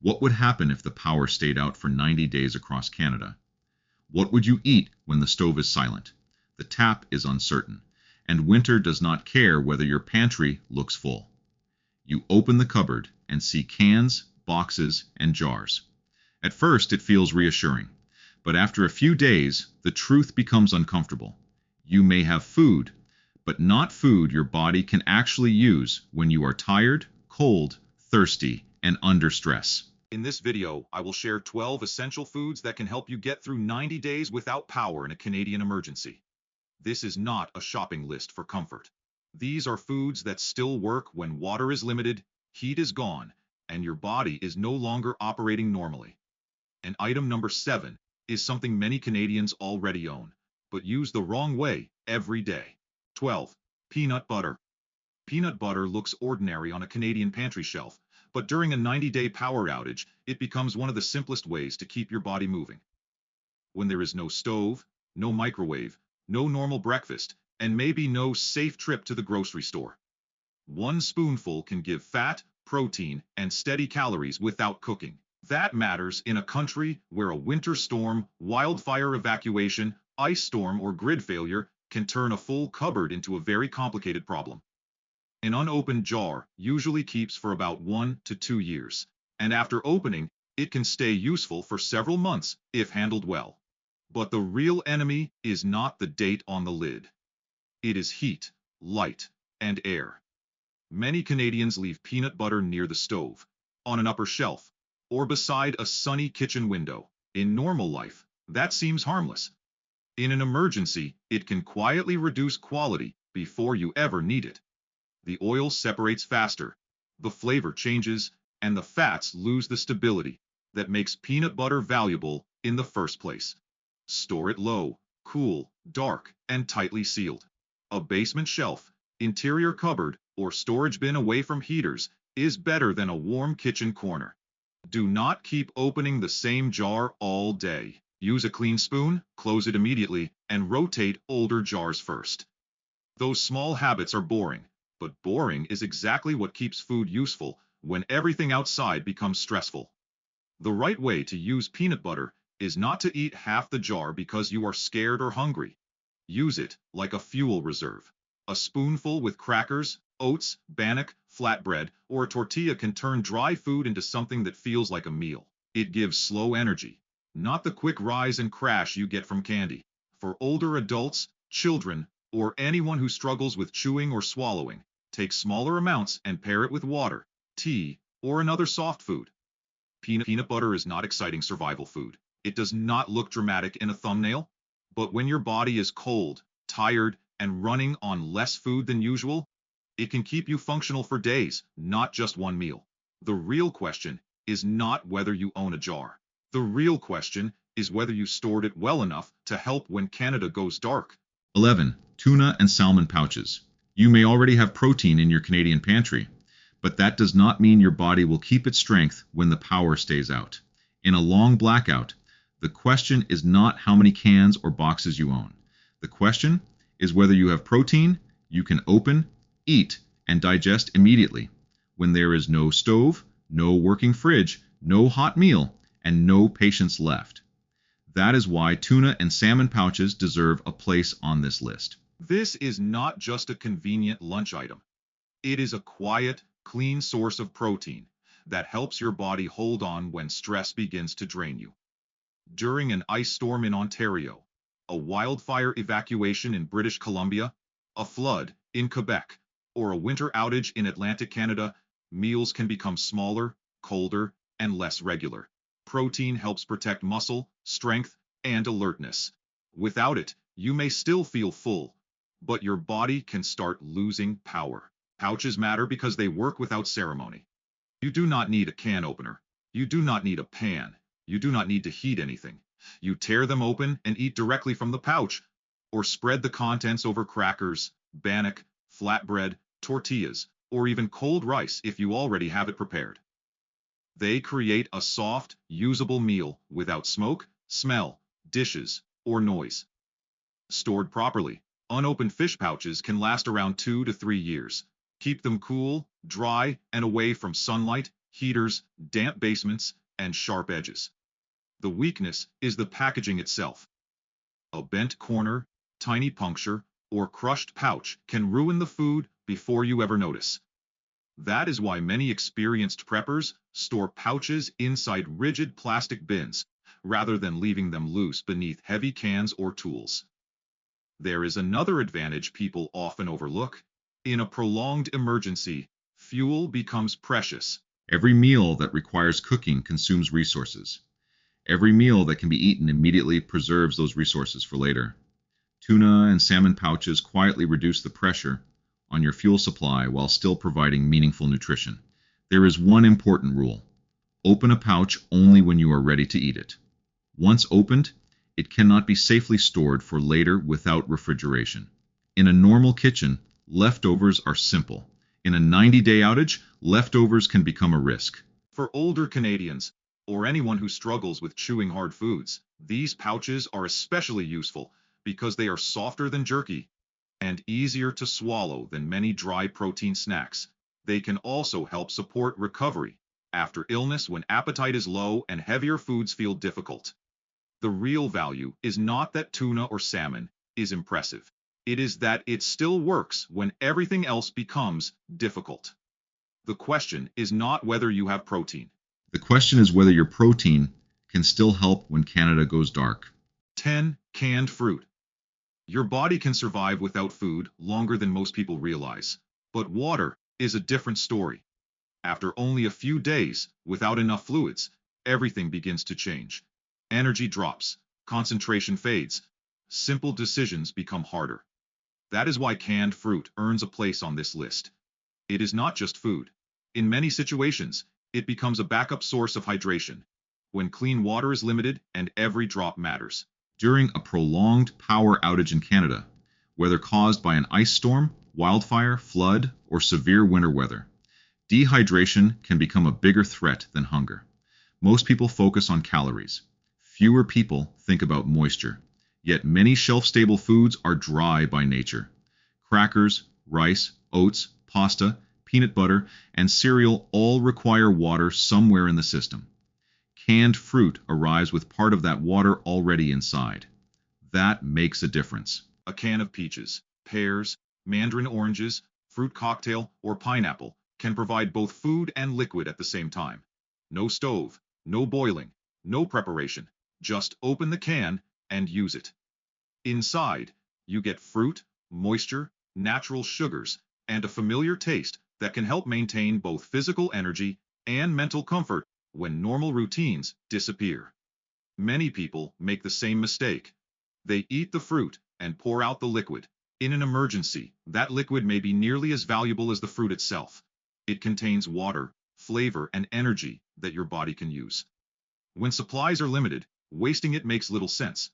What would happen if the power stayed out for 90 days across Canada? What would you eat when the stove is silent? The tap is uncertain, and winter does not care whether your pantry looks full. You open the cupboard and see cans, boxes, and jars. At first, it feels reassuring, but after a few days, the truth becomes uncomfortable. You may have food, but not food your body can actually use when you are tired, cold, thirsty, and under stress. In this video, I will share 12 essential foods that can help you get through 90 days without power in a Canadian emergency. This is not a shopping list for comfort. These are foods that still work when water is limited, heat is gone, and your body is no longer operating normally. And item number 7 is something many Canadians already own, but use the wrong way every day. 12. Peanut butter. Peanut butter looks ordinary on a Canadian pantry shelf, but during a 90-day power outage, it becomes one of the simplest ways to keep your body moving. When there is no stove, no microwave, no normal breakfast, and maybe no safe trip to the grocery store, one spoonful can give fat, protein, and steady calories without cooking. That matters in a country where a winter storm, wildfire evacuation, ice storm, or grid failure can turn a full cupboard into a very complicated problem. An unopened jar usually keeps for about 1 to 2 years, and after opening, it can stay useful for several months if handled well. But the real enemy is not the date on the lid. It is heat, light, and air. Many Canadians leave peanut butter near the stove, on an upper shelf, or beside a sunny kitchen window. In normal life, that seems harmless. In an emergency, it can quietly reduce quality before you ever need it. The oil separates faster, the flavor changes, and the fats lose the stability that makes peanut butter valuable in the first place. Store it low, cool, dark, and tightly sealed. A basement shelf, interior cupboard, or storage bin away from heaters is better than a warm kitchen corner. Do not keep opening the same jar all day. Use a clean spoon, close it immediately, and rotate older jars first. Those small habits are boring, but boring is exactly what keeps food useful when everything outside becomes stressful. The right way to use peanut butter is not to eat half the jar because you are scared or hungry. Use it like a fuel reserve. A spoonful with crackers, oats, bannock, flatbread, or a tortilla can turn dry food into something that feels like a meal. It gives slow energy, not the quick rise and crash you get from candy. For older adults, children, or anyone who struggles with chewing or swallowing, take smaller amounts and pair it with water, tea, or another soft food. Peanut butter is not exciting survival food. It does not look dramatic in a thumbnail, but when your body is cold, tired, and running on less food than usual, it can keep you functional for days, not just one meal. The real question is not whether you own a jar. The real question is whether you stored it well enough to help when Canada goes dark. 11. Tuna and salmon pouches. You may already have protein in your Canadian pantry, but that does not mean your body will keep its strength when the power stays out. In a long blackout, the question is not how many cans or boxes you own. The question is whether you have protein you can open, eat, and digest immediately when there is no stove, no working fridge, no hot meal, and no patience left. That is why tuna and salmon pouches deserve a place on this list. This is not just a convenient lunch item. It is a quiet, clean source of protein that helps your body hold on when stress begins to drain you. During an ice storm in Ontario, a wildfire evacuation in British Columbia, a flood in Quebec, or a winter outage in Atlantic Canada, meals can become smaller, colder, and less regular. Protein helps protect muscle, strength, and alertness. Without it, you may still feel full, but your body can start losing power. Pouches matter because they work without ceremony. You do not need a can opener. You do not need a pan. You do not need to heat anything. You tear them open and eat directly from the pouch, or spread the contents over crackers, bannock, flatbread, tortillas, or even cold rice if you already have it prepared. They create a soft, usable meal without smoke, smell, dishes, or noise. Stored properly, unopened fish pouches can last around 2 to 3 years. Keep them cool, dry, and away from sunlight, heaters, damp basements, and sharp edges. The weakness is the packaging itself. A bent corner, tiny puncture, or crushed pouch can ruin the food before you ever notice. That is why many experienced preppers store pouches inside rigid plastic bins, rather than leaving them loose beneath heavy cans or tools. There is another advantage people often overlook. In a prolonged emergency, fuel becomes precious. Every meal that requires cooking consumes resources. Every meal that can be eaten immediately preserves those resources for later. Tuna and salmon pouches quietly reduce the pressure on your fuel supply while still providing meaningful nutrition. There is one important rule. Open a pouch only when you are ready to eat it. Once opened, it cannot be safely stored for later without refrigeration. In a normal kitchen, leftovers are simple. In a 90-day outage, leftovers can become a risk. For older Canadians, or anyone who struggles with chewing hard foods, these pouches are especially useful because they are softer than jerky and easier to swallow than many dry protein snacks. They can also help support recovery after illness when appetite is low and heavier foods feel difficult. The real value is not that tuna or salmon is impressive. It is that it still works when everything else becomes difficult. The question is not whether you have protein. The question is whether your protein can still help when Canada goes dark. 10. Canned fruit. Your body can survive without food longer than most people realize. But water is a different story. After only a few days without enough fluids, everything begins to change. Energy drops, concentration fades, simple decisions become harder. That is why canned fruit earns a place on this list. It is not just food. In many situations, it becomes a backup source of hydration, when clean water is limited and every drop matters. During a prolonged power outage in Canada, whether caused by an ice storm, wildfire, flood, or severe winter weather, dehydration can become a bigger threat than hunger. Most people focus on calories. Fewer people think about moisture. Yet many shelf-stable foods are dry by nature. Crackers, rice, oats, pasta, peanut butter, and cereal all require water somewhere in the system. Canned fruit arrives with part of that water already inside. That makes a difference. A can of peaches, pears, mandarin oranges, fruit cocktail, or pineapple can provide both food and liquid at the same time. No stove, no boiling, no preparation. Just open the can and use it. Inside, you get fruit, moisture, natural sugars, and a familiar taste that can help maintain both physical energy and mental comfort when normal routines disappear. Many people make the same mistake. They eat the fruit and pour out the liquid. In an emergency, that liquid may be nearly as valuable as the fruit itself. It contains water, flavor, and energy that your body can use. When supplies are limited, wasting it makes little sense.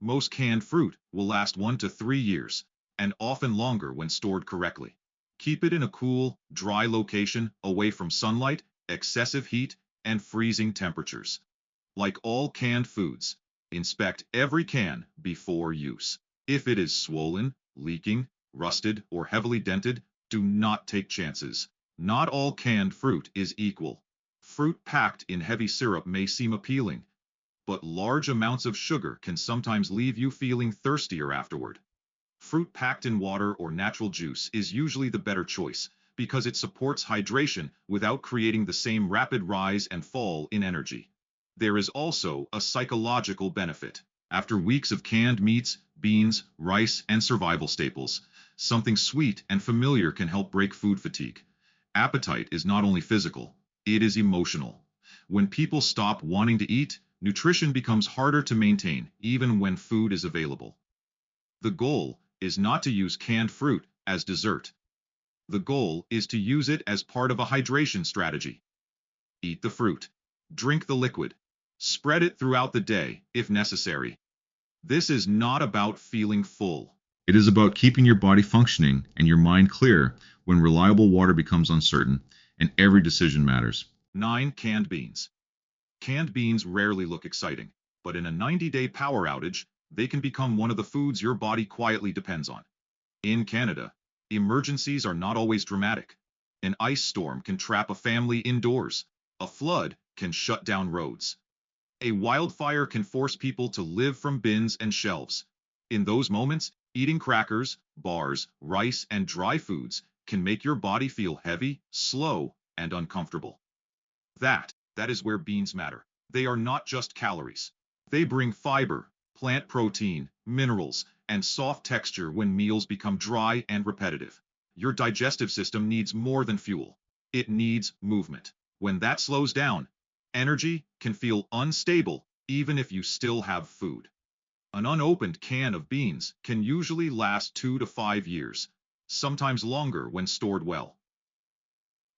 Most canned fruit will last 1 to 3 years, and often longer when stored correctly. Keep it in a cool, dry location away from sunlight, excessive heat, and freezing temperatures. Like all canned foods, inspect every can before use. If it is swollen, leaking, rusted, or heavily dented, do not take chances. Not all canned fruit is equal. Fruit packed in heavy syrup may seem appealing, but large amounts of sugar can sometimes leave you feeling thirstier afterward. Fruit packed in water or natural juice is usually the better choice because it supports hydration without creating the same rapid rise and fall in energy. There is also a psychological benefit. After weeks of canned meats, beans, rice, and survival staples, something sweet and familiar can help break food fatigue. Appetite is not only physical, it is emotional. When people stop wanting to eat, nutrition becomes harder to maintain even when food is available. The goal is not to use canned fruit as dessert. The goal is to use it as part of a hydration strategy. Eat the fruit. Drink the liquid. Spread it throughout the day if necessary. This is not about feeling full. It is about keeping your body functioning and your mind clear when reliable water becomes uncertain and every decision matters. 9. Canned beans. Canned beans rarely look exciting, but in a 90-day power outage, they can become one of the foods your body quietly depends on. In Canada, emergencies are not always dramatic. An ice storm can trap a family indoors, A flood can shut down roads. A wildfire can force people to live from bins and shelves. In those moments, eating crackers, bars, rice, and dry foods can make your body feel heavy, slow, and uncomfortable. That is where beans matter. They are not just calories. They bring fiber, plant protein, minerals, and soft texture when meals become dry and repetitive. Your digestive system needs more than fuel. It needs movement. When that slows down, energy can feel unstable even if you still have food. An unopened can of beans can usually last 2 to 5 years, sometimes longer when stored well.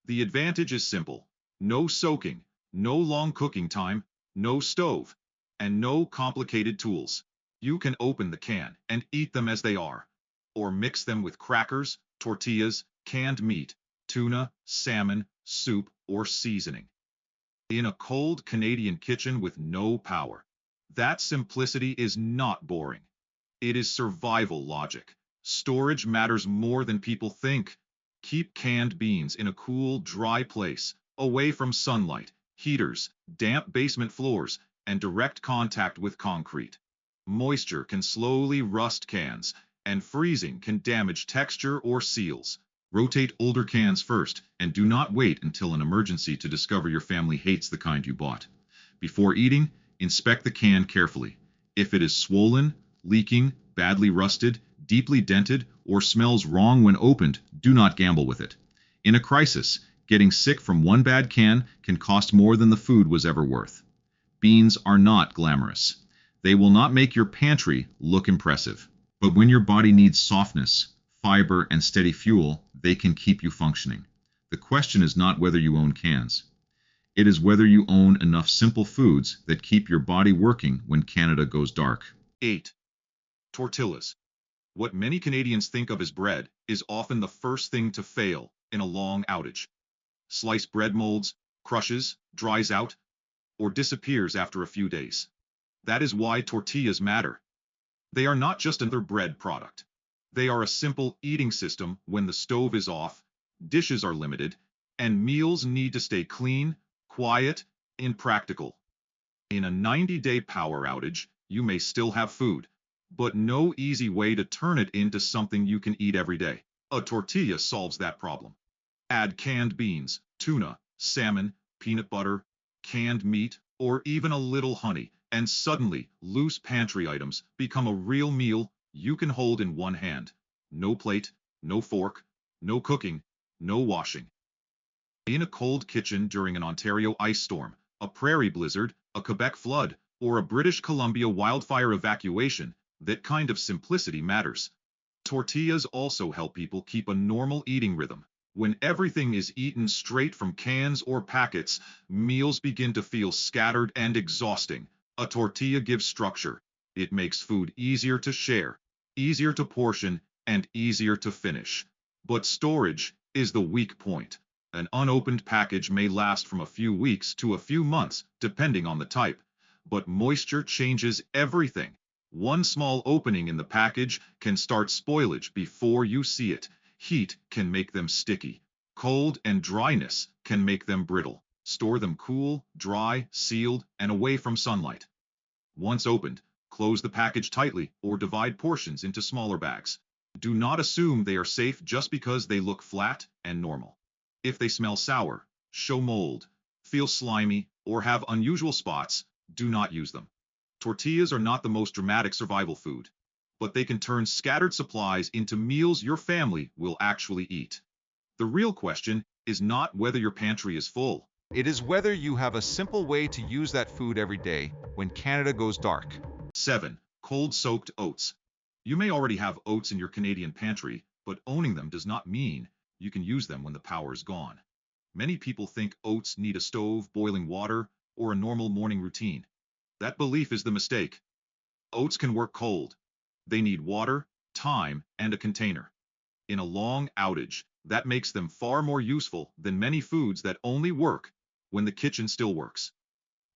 The advantage is simple: no soaking, no long cooking time, no stove, and no complicated tools. You can open the can and eat them as they are, or mix them with crackers, tortillas, canned meat, tuna, salmon, soup, or seasoning. In a cold Canadian kitchen with no power, that simplicity is not boring. It is survival logic. Storage matters more than people think. Keep canned beans in a cool, dry place, away from sunlight, heaters, damp basement floors, and direct contact with concrete. Moisture can slowly rust cans, and freezing can damage texture or seals. Rotate older cans first, and do not wait until an emergency to discover your family hates the kind you bought. Before eating, inspect the can carefully. If it is swollen, leaking, badly rusted, deeply dented, or smells wrong when opened, do not gamble with it. In a crisis, getting sick from one bad can can cost more than the food was ever worth. Beans are not glamorous. They will not make your pantry look impressive. But when your body needs softness, fiber, and steady fuel, they can keep you functioning. The question is not whether you own cans. It is whether you own enough simple foods that keep your body working when Canada goes dark. 8. Tortillas. What many Canadians think of as bread is often the first thing to fail in a long outage. Sliced bread molds, crushes, dries out, or disappears after a few days. That is why tortillas matter. They are not just another bread product. They are a simple eating system when the stove is off, dishes are limited, and meals need to stay clean, quiet, and practical. In a 90-day power outage, you may still have food, but no easy way to turn it into something you can eat every day. A tortilla solves that problem. Add canned beans, tuna, salmon, peanut butter, canned meat, or even a little honey, and suddenly loose pantry items become a real meal you can hold in one hand. No plate, no fork, no cooking, no washing. In a cold kitchen during an Ontario ice storm, a prairie blizzard, a Quebec flood, or a British Columbia wildfire evacuation, that kind of simplicity matters. Tortillas also help people keep a normal eating rhythm. When everything is eaten straight from cans or packets, meals begin to feel scattered and exhausting. A tortilla gives structure. It makes food easier to share, easier to portion, and easier to finish. But storage is the weak point. An unopened package may last from a few weeks to a few months, depending on the type. But moisture changes everything. One small opening in the package can start spoilage before you see it. Heat can make them sticky. Cold and dryness can make them brittle. Store them cool, dry, sealed, and away from sunlight. Once opened, close the package tightly or divide portions into smaller bags. Do not assume they are safe just because they look flat and normal. If they smell sour, show mold, feel slimy, or have unusual spots, do not use them. Tortillas are not the most dramatic survival food, but they can turn scattered supplies into meals your family will actually eat. The real question is not whether your pantry is full. It is whether you have a simple way to use that food every day when Canada goes dark. 7. Cold-soaked oats. You may already have oats in your Canadian pantry, but owning them does not mean you can use them when the power is gone. Many people think oats need a stove, boiling water, or a normal morning routine. That belief is the mistake. Oats can work cold. They need water, time, and a container. In a long outage, that makes them far more useful than many foods that only work when the kitchen still works.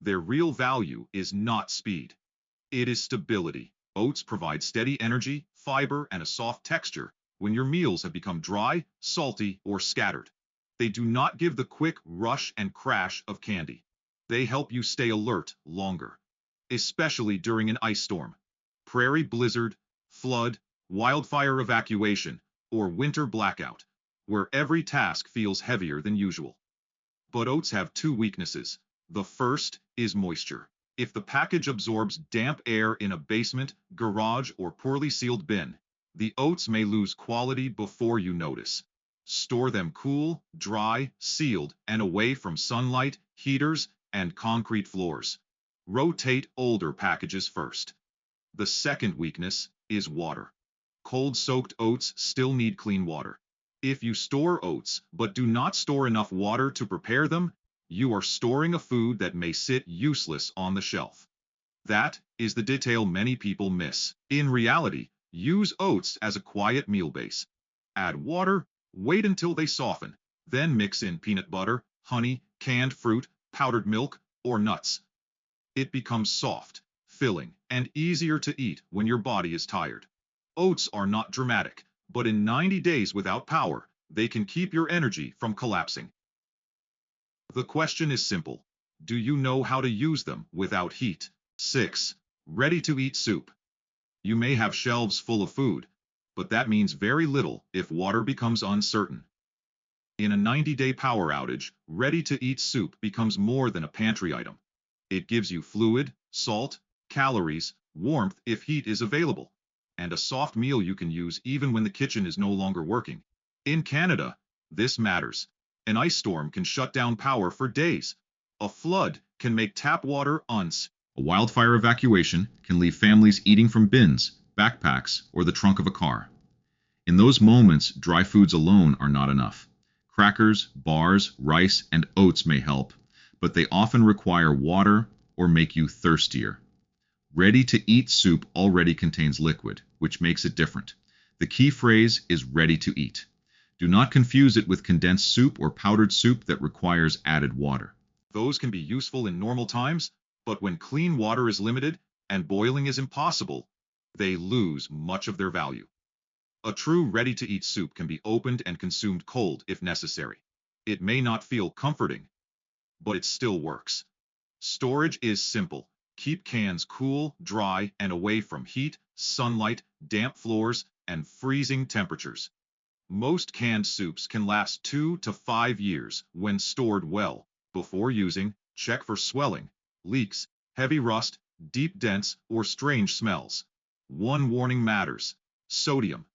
Their real value is not speed. It is stability. Oats provide steady energy, fiber, and a soft texture when your meals have become dry, salty, or scattered. They do not give the quick rush and crash of candy. They help you stay alert longer, especially during an ice storm, prairie blizzard, flood, wildfire evacuation, or winter blackout, where every task feels heavier than usual. But oats have two weaknesses. The first is moisture. If the package absorbs damp air in a basement, garage, or poorly sealed bin, the oats may lose quality before you notice. Store them cool, dry, sealed, and away from sunlight, heaters, and concrete floors. Rotate older packages first. The second weakness is water. Cold-soaked oats still need clean water. If you store oats but do not store enough water to prepare them, you are storing a food that may sit useless on the shelf. That is the detail many people miss. In reality, use oats as a quiet meal base. Add water, wait until they soften, then mix in peanut butter, honey, canned fruit, powdered milk, or nuts. It becomes soft, filling, and easier to eat when your body is tired. Oats are not dramatic, but in 90 days without power, they can keep your energy from collapsing. The question is simple. Do you know how to use them without heat? 6. Ready-to-eat soup. You may have shelves full of food, but that means very little if water becomes uncertain. In a 90-day power outage, ready-to-eat soup becomes more than a pantry item. It gives you fluid, salt, calories, warmth if heat is available, and a soft meal you can use even when the kitchen is no longer working. In Canada, this matters. An ice storm can shut down power for days. A flood can make tap water unsafe. A wildfire evacuation can leave families eating from bins, backpacks, or the trunk of a car. In those moments, dry foods alone are not enough. Crackers, bars, rice, and oats may help, but they often require water or make you thirstier. Ready-to-eat soup already contains liquid, which makes it different. The key phrase is ready to eat. Do not confuse it with condensed soup or powdered soup that requires added water. Those can be useful in normal times, but when clean water is limited and boiling is impossible, they lose much of their value. A true ready-to-eat soup can be opened and consumed cold if necessary. It may not feel comforting, but it still works. Storage is simple. Keep cans cool, dry, and away from heat, sunlight, damp floors, and freezing temperatures. Most canned soups can last 2 to 5 years when stored well. Before using, check for swelling, leaks, heavy rust, deep dents, or strange smells. One warning matters: sodium.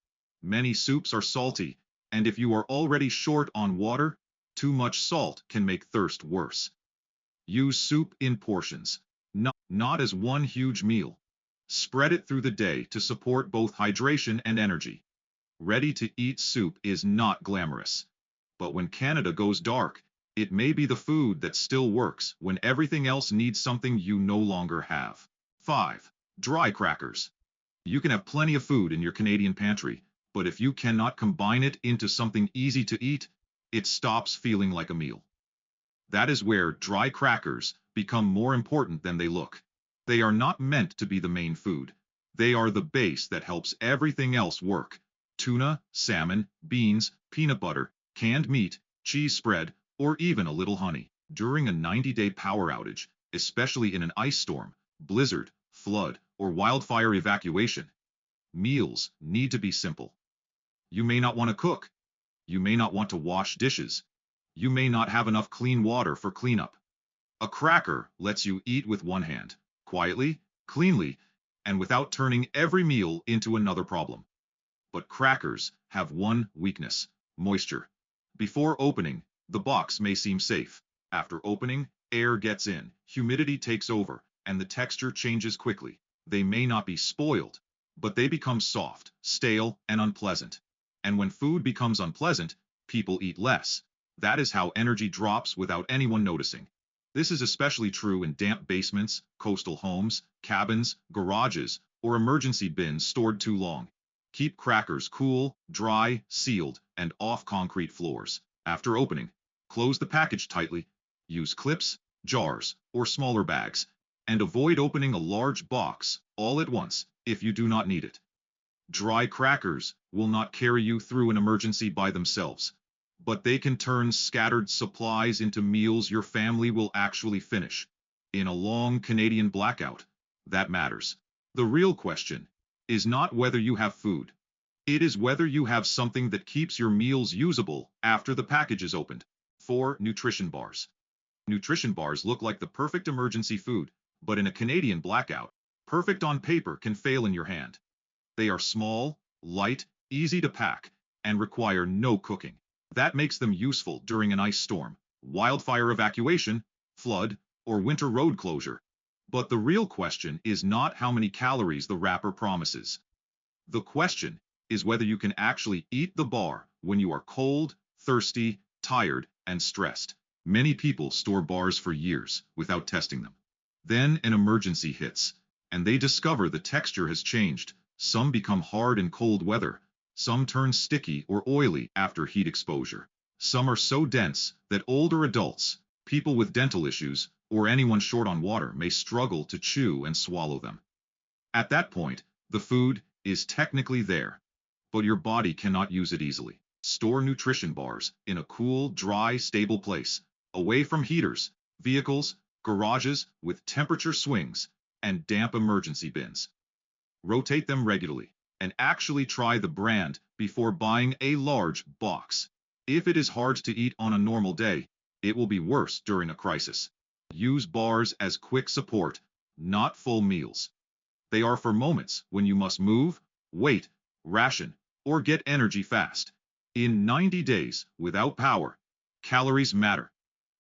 Many soups are salty, and if you are already short on water, too much salt can make thirst worse. Use soup in portions, not as one huge meal. Spread it through the day to support both hydration and energy. Ready-to-eat soup is not glamorous, but when Canada goes dark, it may be the food that still works when everything else needs something you no longer have. 5. Dry crackers. You can have plenty of food in your Canadian pantry, but if you cannot combine it into something easy to eat, it stops feeling like a meal. That is where dry crackers become more important than they look. They are not meant to be the main food. They are the base that helps everything else work. Tuna, salmon, beans, peanut butter, canned meat, cheese spread, or even a little honey. During a 90-day power outage, especially in an ice storm, blizzard, flood, or wildfire evacuation, meals need to be simple. You may not want to cook. You may not want to wash dishes. You may not have enough clean water for cleanup. A cracker lets you eat with one hand, quietly, cleanly, and without turning every meal into another problem. But crackers have one weakness: moisture. Before opening, the box may seem safe. After opening, air gets in, humidity takes over, and the texture changes quickly. They may not be spoiled, but they become soft, stale, and unpleasant. And when food becomes unpleasant, people eat less. That is how energy drops without anyone noticing. This is especially true in damp basements, coastal homes, cabins, garages, or emergency bins stored too long. Keep crackers cool, dry, sealed, and off concrete floors. After opening, close the package tightly. Use clips, jars, or smaller bags, and avoid opening a large box all at once if you do not need it. Dry crackers will not carry you through an emergency by themselves, but they can turn scattered supplies into meals your family will actually finish. In a long Canadian blackout, that matters. The real question is not whether you have food. It is whether you have something that keeps your meals usable after the package is opened. 4. Nutrition bars. Nutrition bars look like the perfect emergency food, but in a Canadian blackout, perfect on paper can fail in your hand. They are small, light, easy to pack, and require no cooking. That makes them useful during an ice storm, wildfire evacuation, flood, or winter road closure. But the real question is not how many calories the wrapper promises. The question is whether you can actually eat the bar when you are cold, thirsty, tired, and stressed. Many people store bars for years without testing them. Then an emergency hits, and they discover the texture has changed. Some become hard in cold weather. Some turn sticky or oily after heat exposure. Some are so dense that older adults, people with dental issues, or anyone short on water may struggle to chew and swallow them. At that point, the food is technically there, but your body cannot use it easily. Store nutrition bars in a cool, dry, stable place, away from heaters, vehicles, garages with temperature swings, and damp emergency bins. Rotate them regularly, and actually try the brand before buying a large box. If it is hard to eat on a normal day, it will be worse during a crisis. Use bars as quick support, not full meals. They are for moments when you must move, wait, ration, or get energy fast. In 90 days without power, calories matter,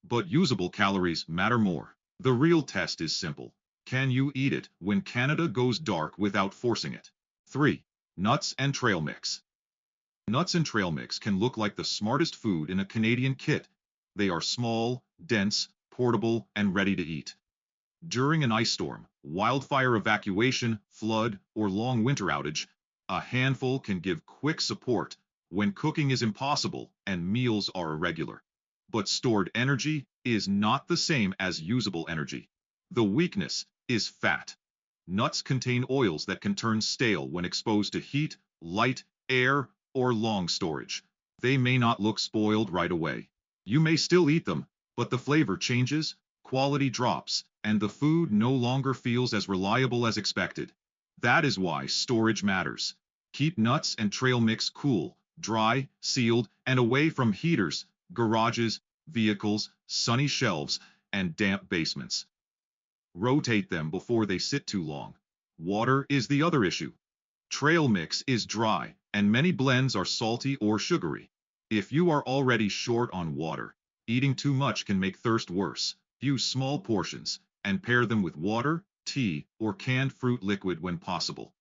but usable calories matter more. The real test is simple. Can you eat it when Canada goes dark without forcing it? 3. Nuts and trail mix. Nuts and trail mix can look like the smartest food in a Canadian kit. They are small, dense, portable, and ready to eat. During an ice storm, wildfire evacuation, flood, or long winter outage, a handful can give quick support when cooking is impossible and meals are irregular. But stored energy is not the same as usable energy. The weakness is fat. Nuts contain oils that can turn stale when exposed to heat, light, air, or long storage. They may not look spoiled right away. You may still eat them, but the flavor changes, quality drops, and the food no longer feels as reliable as expected. That is why storage matters. Keep nuts and trail mix cool, dry, sealed, and away from heaters, garages, vehicles, sunny shelves, and damp basements. Rotate them before they sit too long. Water is the other issue. Trail mix is dry, and many blends are salty or sugary. If you are already short on water, eating too much can make thirst worse. Use small portions, and pair them with water, tea, or canned fruit liquid when possible.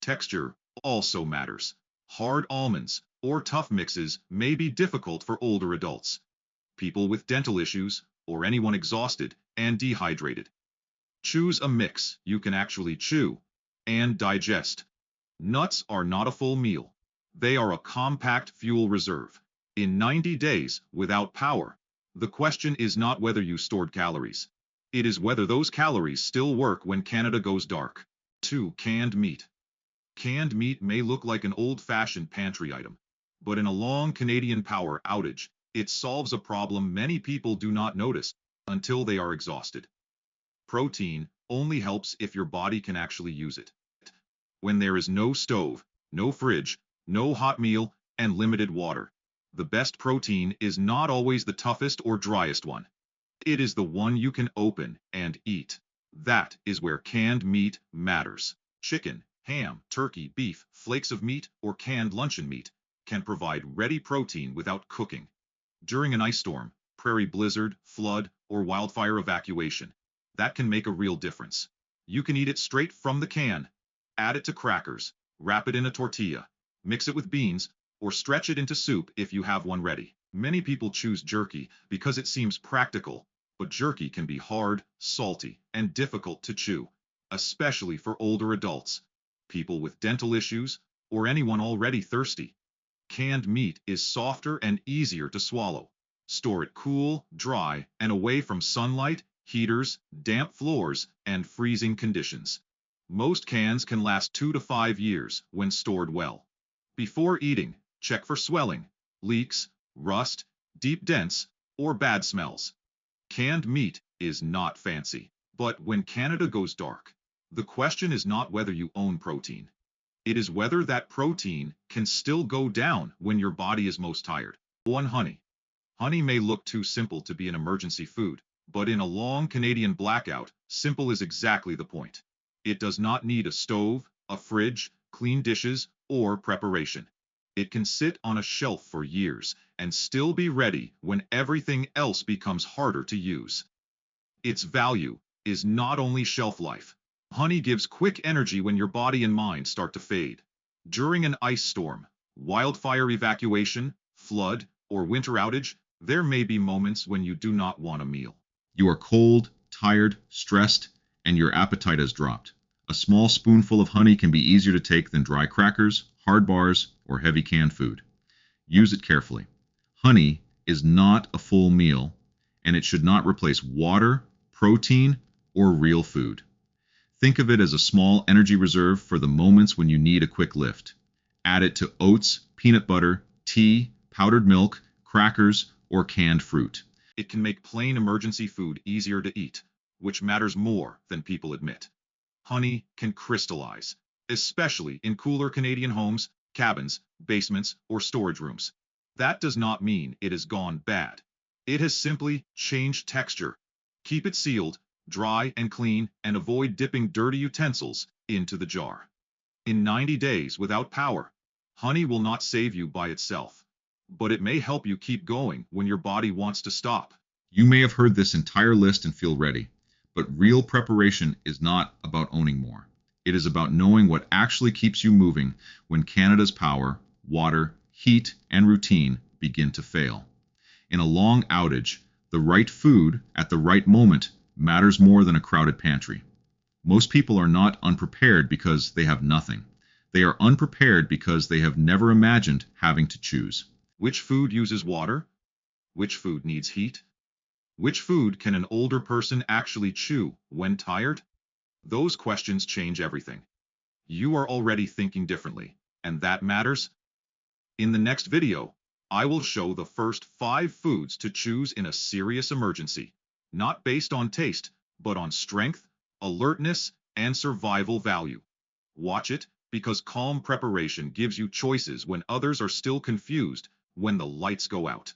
Texture also matters. Hard almonds or tough mixes may be difficult for older adults, people with dental issues, or anyone exhausted and dehydrated. Choose a mix you can actually chew and digest. Nuts are not a full meal. They are a compact fuel reserve. In 90 days without power, the question is not whether you stored calories. It is whether those calories still work when Canada goes dark. 2. Canned meat. Canned meat may look like an old-fashioned pantry item, but in a long Canadian power outage, it solves a problem many people do not notice until they are exhausted. Protein only helps if your body can actually use it. When there is no stove, no fridge, no hot meal, and limited water, the best protein is not always the toughest or driest one. It is the one you can open and eat. That is where canned meat matters. Chicken, ham, turkey, beef, flakes of meat, or canned luncheon meat can provide ready protein without cooking. During an ice storm, prairie blizzard, flood, or wildfire evacuation, that can make a real difference. You can eat it straight from the can. Add it to crackers, wrap it in a tortilla, mix it with beans, or stretch it into soup if you have one ready. Many people choose jerky because it seems practical, but jerky can be hard, salty, and difficult to chew, especially for older adults, people with dental issues, or anyone already thirsty. Canned meat is softer and easier to swallow. Store it cool, dry, and away from sunlight, heaters, damp floors, and freezing conditions. Most cans can last 2 to 5 years when stored well. Before eating, check for swelling, leaks, rust, deep dents, or bad smells. Canned meat is not fancy. But when Canada goes dark, the question is not whether you own protein. It is whether that protein can still go down when your body is most tired. 1. Honey. Honey may look too simple to be an emergency food, but in a long Canadian blackout, simple is exactly the point. It does not need a stove, a fridge, clean dishes, or preparation. It can sit on a shelf for years and still be ready when everything else becomes harder to use. Its value is not only shelf life. Honey gives quick energy when your body and mind start to fade. During an ice storm, wildfire evacuation, flood, or winter outage, there may be moments when you do not want a meal. You are cold, tired, stressed, and your appetite has dropped. A small spoonful of honey can be easier to take than dry crackers, hard bars, or heavy canned food. Use it carefully. Honey is not a full meal, and it should not replace water, protein, or real food. Think of it as a small energy reserve for the moments when you need a quick lift. Add it to oats, peanut butter, tea, powdered milk, crackers, or canned fruit. It can make plain emergency food easier to eat, which matters more than people admit. Honey can crystallize, especially in cooler Canadian homes, cabins, basements, or storage rooms. That does not mean it has gone bad. It has simply changed texture. Keep it sealed, dry and clean, and avoid dipping dirty utensils into the jar. In 90 days without power, honey will not save you by itself, but it may help you keep going when your body wants to stop. You may have heard this entire list and feel ready, but real preparation is not about owning more. It is about knowing what actually keeps you moving when Canada's power, water, heat, and routine begin to fail. In a long outage, the right food at the right moment matters more than a crowded pantry. Most people are not unprepared because they have nothing. They are unprepared because they have never imagined having to choose. Which food uses water? Which food needs heat? Which food can an older person actually chew when tired? Those questions change everything. You are already thinking differently, and that matters. In the next video, I will show the first 5 foods to choose in a serious emergency, not based on taste, but on strength, alertness, and survival value. Watch it, because calm preparation gives you choices when others are still confused when the lights go out.